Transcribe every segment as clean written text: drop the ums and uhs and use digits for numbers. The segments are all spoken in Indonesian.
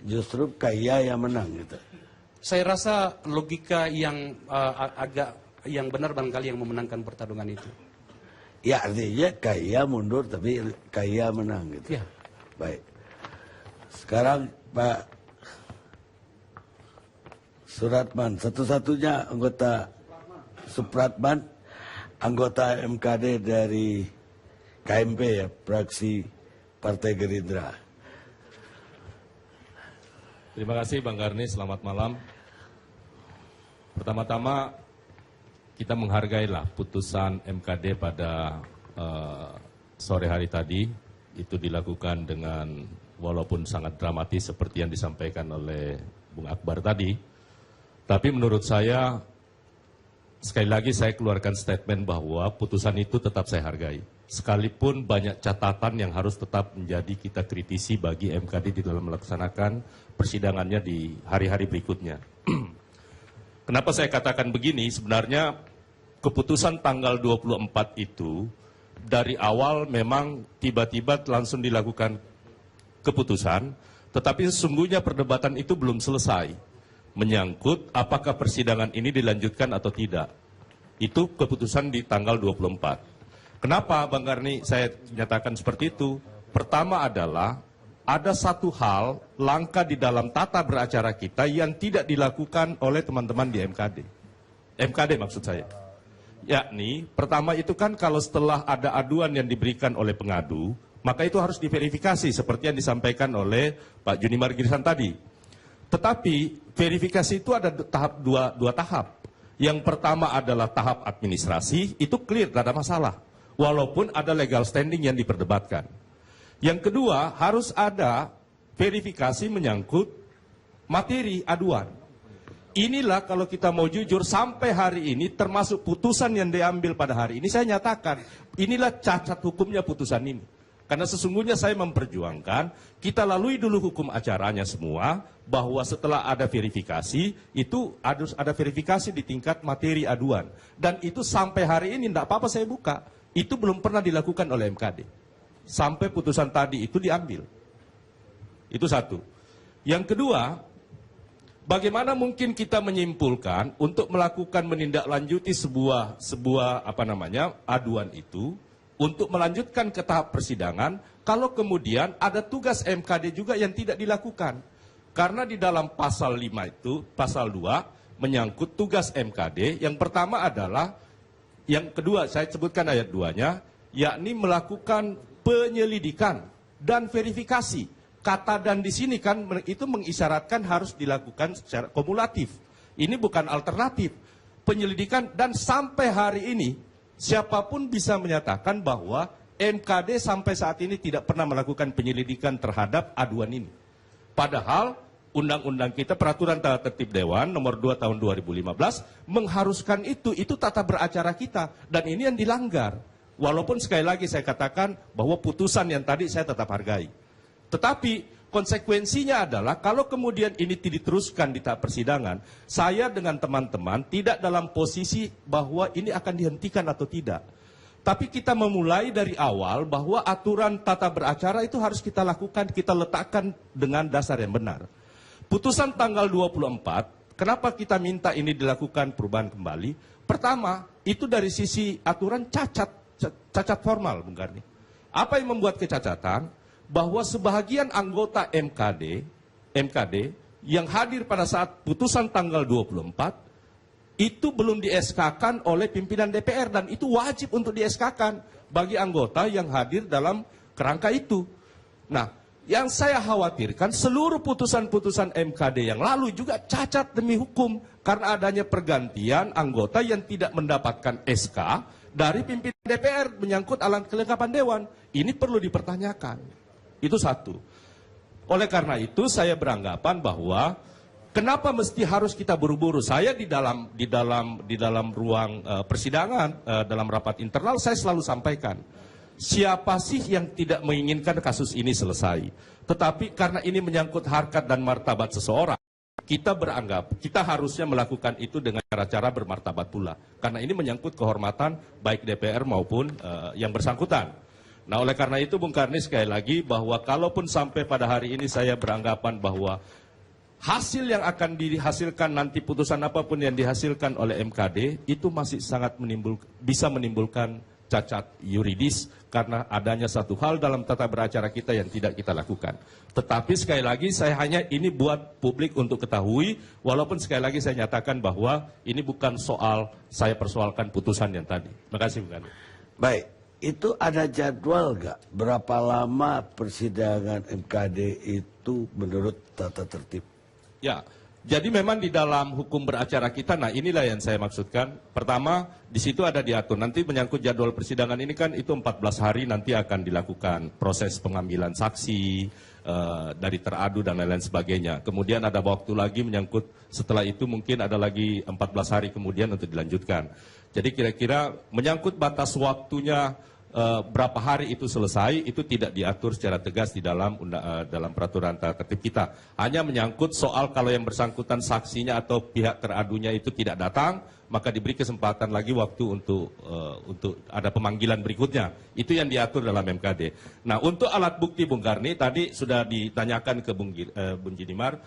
justru kaya yang menang gitu. Saya rasa logika yang yang benar barangkali yang memenangkan pertarungan itu. Ya artinya kaya mundur tapi kaya menang gitu. Ya. Baik. Sekarang Pak Supratman, satu-satunya anggota Supratman, anggota MKD dari KMP ya, fraksi Partai Gerindra. Terima kasih Bang Garni, selamat malam. Pertama-tama kita menghargailah putusan MKD pada sore hari tadi. Itu dilakukan dengan walaupun sangat dramatis seperti yang disampaikan oleh Bung Akbar tadi. Tapi menurut saya, sekali lagi saya keluarkan statement bahwa putusan itu tetap saya hargai. Sekalipun banyak catatan yang harus tetap menjadi kita kritisi bagi MKD di dalam melaksanakan persidangannya di hari-hari berikutnya. Kenapa saya katakan begini? Sebenarnya keputusan tanggal 24 itu dari awal memang tiba-tiba langsung dilakukan keputusan, tetapi sesungguhnya perdebatan itu belum selesai. Menyangkut apakah persidangan ini dilanjutkan atau tidak. Itu keputusan di tanggal 24. Kenapa Bang Garni saya nyatakan seperti itu? Pertama adalah ada satu hal langka di dalam tata beracara kita yang tidak dilakukan oleh teman-teman di MKD. MKD maksud saya. Yakni pertama itu kan kalau setelah ada aduan yang diberikan oleh pengadu, maka itu harus diverifikasi seperti yang disampaikan oleh Pak Junimar Girisan tadi. Tetapi verifikasi itu ada dua tahap. Yang pertama adalah tahap administrasi, itu clear, tidak ada masalah. Walaupun ada legal standing yang diperdebatkan. Yang kedua, harus ada verifikasi menyangkut materi aduan. Inilah kalau kita mau jujur, sampai hari ini termasuk putusan yang diambil pada hari ini, saya nyatakan, inilah cacat hukumnya putusan ini. Karena sesungguhnya saya memperjuangkan, kita lalui dulu hukum acaranya semua, bahwa setelah ada verifikasi, itu harus ada verifikasi di tingkat materi aduan. Dan itu sampai hari ini, tidak apa-apa saya buka, itu belum pernah dilakukan oleh MKD. Sampai putusan tadi itu diambil. Itu satu. Yang kedua, bagaimana mungkin kita menyimpulkan untuk melakukan menindaklanjuti sebuah aduan itu, untuk melanjutkan ke tahap persidangan, kalau kemudian ada tugas MKD juga yang tidak dilakukan. Karena di dalam pasal 5 itu, pasal 2, menyangkut tugas MKD, yang pertama adalah, yang kedua saya sebutkan ayat 2-nya, yakni melakukan penyelidikan dan verifikasi. Kata dan di sini kan itu mengisyaratkan harus dilakukan secara kumulatif. Ini bukan alternatif. Penyelidikan dan sampai hari ini, siapapun bisa menyatakan bahwa MKD sampai saat ini tidak pernah melakukan penyelidikan terhadap aduan ini. Padahal undang-undang kita, peraturan tata tertib Dewan nomor 2 tahun 2015 mengharuskan itu tata beracara kita. Dan ini yang dilanggar. Walaupun sekali lagi saya katakan bahwa putusan yang tadi saya tetap hargai. Tetapi konsekuensinya adalah kalau kemudian ini diteruskan di tahap persidangan, saya dengan teman-teman tidak dalam posisi bahwa ini akan dihentikan atau tidak. Tapi kita memulai dari awal bahwa aturan tata beracara itu harus kita lakukan, kita letakkan dengan dasar yang benar. Putusan tanggal 24, kenapa kita minta ini dilakukan perubahan kembali? Pertama, itu dari sisi aturan cacat formal, Bung Garni. Apa yang membuat kecacatan? Bahwa sebahagian anggota MKD yang hadir pada saat putusan tanggal 24 itu belum di-SK-kan oleh pimpinan DPR dan itu wajib untuk di-SK-kan bagi anggota yang hadir dalam kerangka itu. Nah, yang saya khawatirkan seluruh putusan-putusan MKD yang lalu juga cacat demi hukum karena adanya pergantian anggota yang tidak mendapatkan SK dari pimpinan DPR menyangkut alat kelengkapan dewan. Ini perlu dipertanyakan. Itu satu. Oleh karena itu saya beranggapan bahwa kenapa mesti harus kita buru-buru? Saya di dalam ruang persidangan, dalam rapat internal saya selalu sampaikan, siapa sih yang tidak menginginkan kasus ini selesai? Tetapi karena ini menyangkut harkat dan martabat seseorang, kita beranggap kita harusnya melakukan itu dengan cara-cara bermartabat pula. Karena ini menyangkut kehormatan baik DPR maupun yang bersangkutan. Nah, oleh karena itu Bung Karni sekali lagi bahwa kalaupun sampai pada hari ini saya beranggapan bahwa hasil yang akan dihasilkan nanti putusan apapun yang dihasilkan oleh MKD itu masih sangat bisa menimbulkan cacat yuridis karena adanya satu hal dalam tata beracara kita yang tidak kita lakukan. Tetapi sekali lagi saya hanya ini buat publik untuk ketahui, walaupun sekali lagi saya nyatakan bahwa ini bukan soal saya persoalkan putusan yang tadi. Terima kasih Bung Karni. Baik, itu ada jadwal nggak? Berapa lama persidangan MKD itu menurut tata tertib? Ya, jadi memang di dalam hukum beracara kita, nah inilah yang saya maksudkan. Pertama, di situ ada diatur. Nanti menyangkut jadwal persidangan ini kan itu 14 hari nanti akan dilakukan proses pengambilan saksi, dari teradu dan lain-lain sebagainya. Kemudian ada waktu lagi menyangkut setelah itu mungkin ada lagi 14 hari kemudian untuk dilanjutkan. Jadi kira-kira menyangkut batas waktunya berapa hari itu selesai, itu tidak diatur secara tegas di dalam peraturan tata tertib kita. Hanya menyangkut soal kalau yang bersangkutan saksinya atau pihak teradunya itu tidak datang, maka diberi kesempatan lagi waktu untuk ada pemanggilan berikutnya. Itu yang diatur dalam MKD. Nah, untuk alat bukti Bung Karni, tadi sudah ditanyakan ke Bung Jinimar,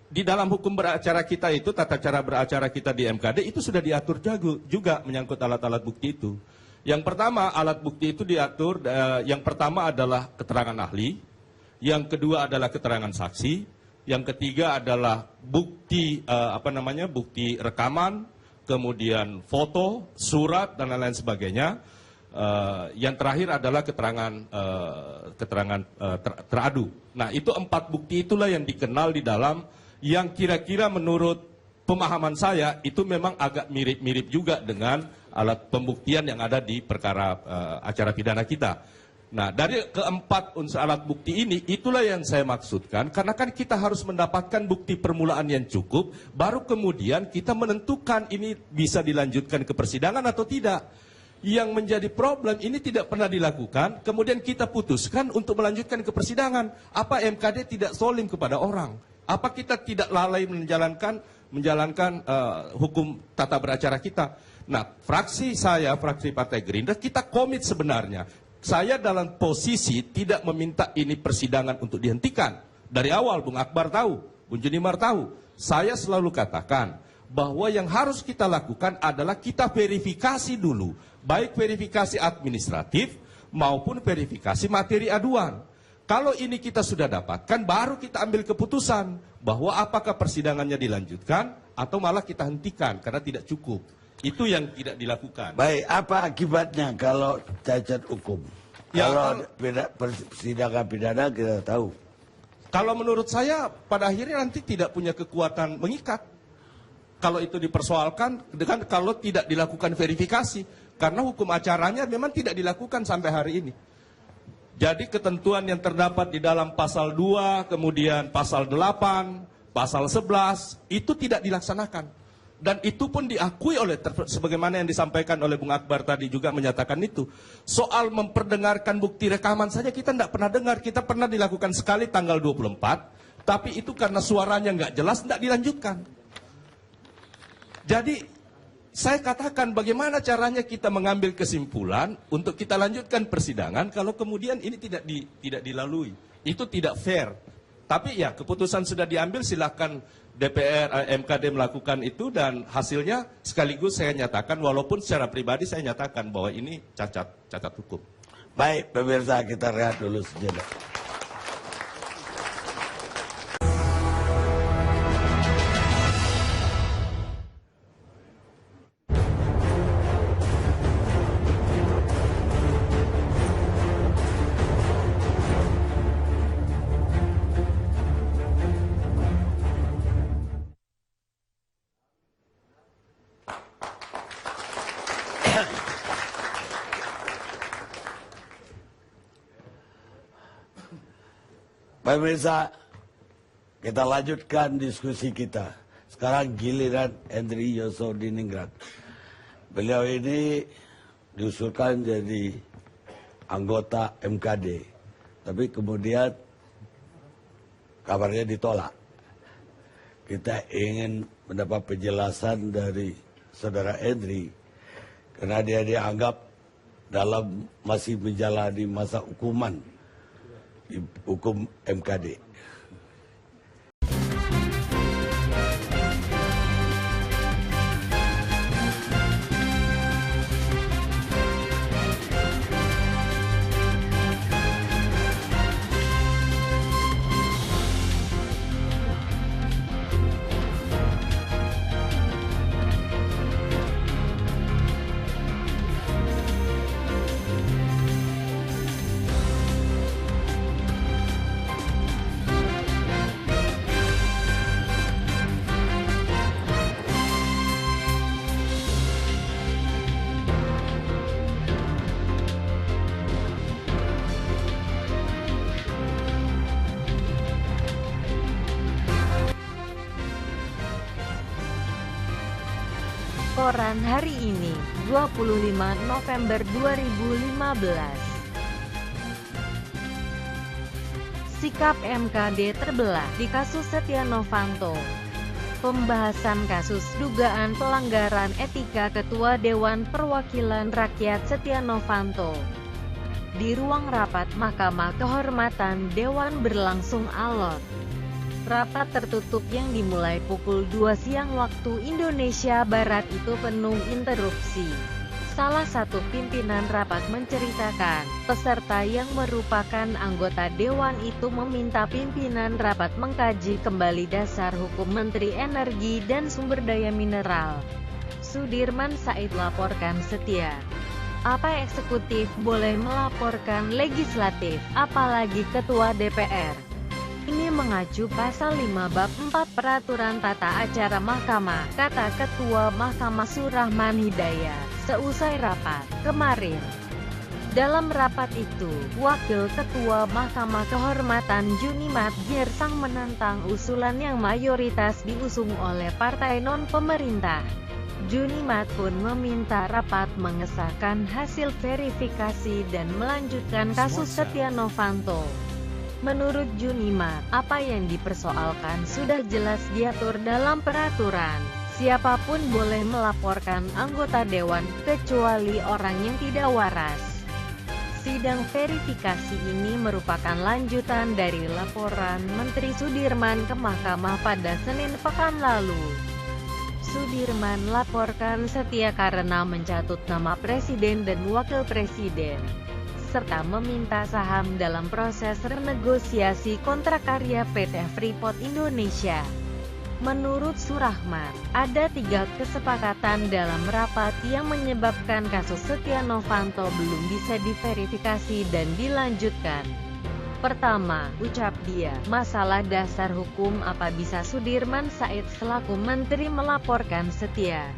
di dalam hukum beracara kita itu, tata cara beracara kita di MKD itu sudah diatur juga menyangkut alat-alat bukti itu. Yang pertama, alat bukti itu diatur, yang pertama adalah keterangan ahli, yang kedua adalah keterangan saksi, yang ketiga adalah bukti bukti rekaman, kemudian foto, surat dan lain-lain sebagainya. Yang terakhir adalah keterangan teradu. Nah, itu 4 bukti itulah yang dikenal di dalam yang kira-kira menurut pemahaman saya itu memang agak mirip-mirip juga dengan alat pembuktian yang ada di perkara acara pidana kita. Nah, dari keempat unsur alat bukti ini, itulah yang saya maksudkan, karena kan kita harus mendapatkan bukti permulaan yang cukup, baru kemudian kita menentukan ini bisa dilanjutkan ke persidangan atau tidak. Yang menjadi problem ini tidak pernah dilakukan, kemudian kita putuskan untuk melanjutkan ke persidangan. Apa MKD tidak zalim kepada orang? Apa kita tidak lalai menjalankan hukum tata beracara kita? Nah, fraksi Partai Gerindra, kita komit sebenarnya. Saya dalam posisi tidak meminta ini persidangan untuk dihentikan. Dari awal Bung Akbar tahu, Bung Junimar tahu. Saya selalu katakan bahwa yang harus kita lakukan adalah kita verifikasi dulu. Baik verifikasi administratif maupun verifikasi materi aduan. Kalau ini kita sudah dapatkan, baru kita ambil keputusan bahwa apakah persidangannya dilanjutkan atau malah kita hentikan karena tidak cukup. Itu yang tidak dilakukan. Baik, apa akibatnya kalau cacat hukum? Ya, kalau persidangan pidana kita tahu. Kalau menurut saya pada akhirnya nanti tidak punya kekuatan mengikat. Kalau itu dipersoalkan dengan kalau tidak dilakukan verifikasi. Karena hukum acaranya memang tidak dilakukan sampai hari ini. Jadi ketentuan yang terdapat di dalam pasal 2, kemudian pasal 8, pasal 11, itu tidak dilaksanakan. Dan itu pun diakui oleh, sebagaimana yang disampaikan oleh Bung Akbar tadi juga menyatakan itu. Soal memperdengarkan bukti rekaman saja kita tidak pernah dengar. Kita pernah dilakukan sekali tanggal 24, tapi itu karena suaranya nggak jelas, tidak dilanjutkan. Jadi, saya katakan bagaimana caranya kita mengambil kesimpulan untuk kita lanjutkan persidangan kalau kemudian ini tidak dilalui. Itu tidak fair. Tapi ya keputusan sudah diambil, silakan DPR, MKD melakukan itu dan hasilnya sekaligus saya nyatakan, walaupun secara pribadi saya nyatakan bahwa ini cacat hukum. Baik, pemirsa, kita rehat dulu sejenak. Pemirsa, kita lanjutkan diskusi kita. Sekarang giliran Henry Yosodiningrat. Beliau ini diusulkan jadi anggota MKD. Tapi kemudian kabarnya ditolak. Kita ingin mendapat penjelasan dari saudara Henry. Karena dia dianggap dalam masih menjalani masa hukuman di hukum MKD. Koran hari ini, 25 November 2015. Sikap MKD terbelah di kasus Setia Novanto. Pembahasan kasus dugaan pelanggaran etika Ketua Dewan Perwakilan Rakyat Setia Novanto di ruang rapat Mahkamah Kehormatan Dewan berlangsung alot. Rapat tertutup yang dimulai pukul 2 siang waktu Indonesia Barat itu penuh interupsi. Salah satu pimpinan rapat menceritakan, peserta yang merupakan anggota Dewan itu meminta pimpinan rapat mengkaji kembali dasar hukum Menteri Energi dan Sumber Daya Mineral. Sudirman Said laporkan Setia. Apa eksekutif boleh melaporkan legislatif, apalagi ketua DPR? Ini mengacu pasal 5 bab 4 Peraturan Tata Acara Mahkamah, kata Ketua Mahkamah Surahman Hidayat, seusai rapat kemarin. Dalam rapat itu, Wakil Ketua Mahkamah Kehormatan Junimat Girsang menentang usulan yang mayoritas diusung oleh partai non-pemerintah. Junimat pun meminta rapat mengesahkan hasil verifikasi dan melanjutkan kasus Setia Novanto. Menurut Junimat, apa yang dipersoalkan sudah jelas diatur dalam peraturan. Siapapun boleh melaporkan anggota dewan, kecuali orang yang tidak waras. Sidang verifikasi ini merupakan lanjutan dari laporan Menteri Sudirman ke Mahkamah pada Senin pekan lalu. Sudirman laporkan Setia karena mencatut nama Presiden dan Wakil Presiden, serta meminta saham dalam proses renegosiasi kontrak karya PT Freeport Indonesia. Menurut Surahman, ada 3 kesepakatan dalam rapat yang menyebabkan kasus Setia Novanto belum bisa diverifikasi dan dilanjutkan. Pertama, ucap dia, masalah dasar hukum apa bisa Sudirman Said selaku menteri melaporkan Setia.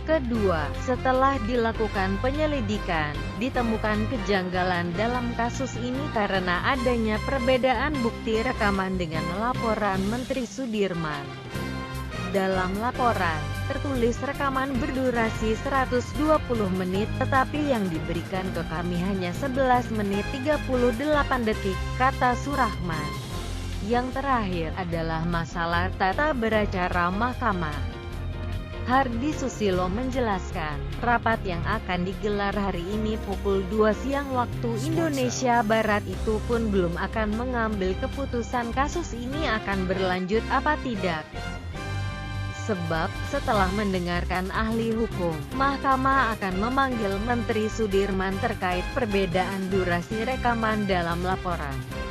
Kedua, setelah dilakukan penyelidikan, ditemukan kejanggalan dalam kasus ini karena adanya perbedaan bukti rekaman dengan laporan Menteri Sudirman. Dalam laporan, tertulis rekaman berdurasi 120 menit tetapi yang diberikan ke kami hanya 11 menit 38 detik, kata Surahman. Yang terakhir adalah masalah tata beracara mahkamah. Hardi Susilo menjelaskan, rapat yang akan digelar hari ini pukul 2 siang waktu Indonesia Barat itu pun belum akan mengambil keputusan kasus ini akan berlanjut apa tidak. Sebab, setelah mendengarkan ahli hukum, Mahkamah akan memanggil Menteri Sudirman terkait perbedaan durasi rekaman dalam laporan.